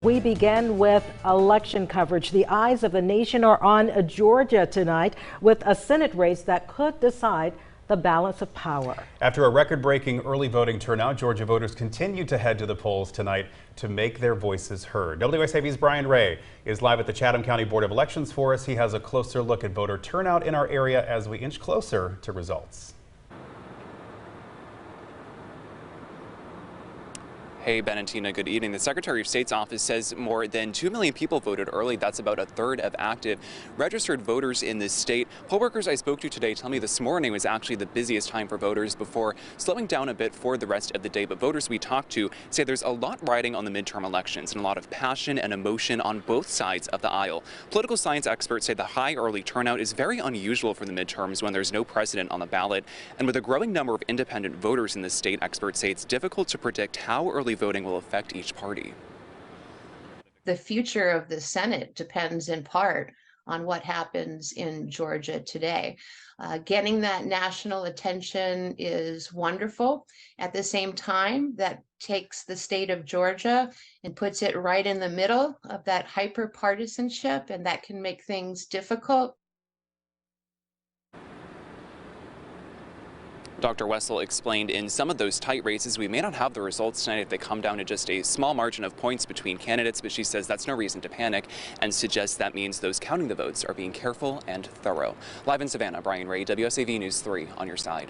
We begin with election coverage. The eyes of the nation are on Georgia tonight with a Senate race that could decide the balance of power. After a record-breaking early voting turnout, Georgia voters continue to head to the polls tonight to make their voices heard. WSAV's Brian Ray is live at the Chatham County Board of Elections for us. He has a closer look at voter turnout in our area as we inch closer to results. Hey, Ben and Tina, good evening. The Secretary of State's office says more than 2 million people voted early. That's about a third of active registered voters in this state. Poll workers I spoke to today tell me this morning was actually the busiest time for voters before slowing down a bit for the rest of the day. But voters we talked to say there's a lot riding on the midterm elections and a lot of passion and emotion on both sides of the aisle. Political science experts say the high early turnout is very unusual for the midterms when there's no precedent on the ballot. And with a growing number of independent voters in the state, experts say it's difficult to predict how early voting will affect each party. The future of the Senate depends in part on what happens in Georgia today. Getting that national attention is wonderful. At the same time, that takes the state of Georgia and puts it right in the middle of that hyper-partisanship, and that can make things difficult. Dr. Wessel explained in some of those tight races, we may not have the results tonight if they come down to just a small margin of points between candidates, but she says that's no reason to panic and suggests that means those counting the votes are being careful and thorough. Live in Savannah, Brian Ray, WSAV News 3 on your side.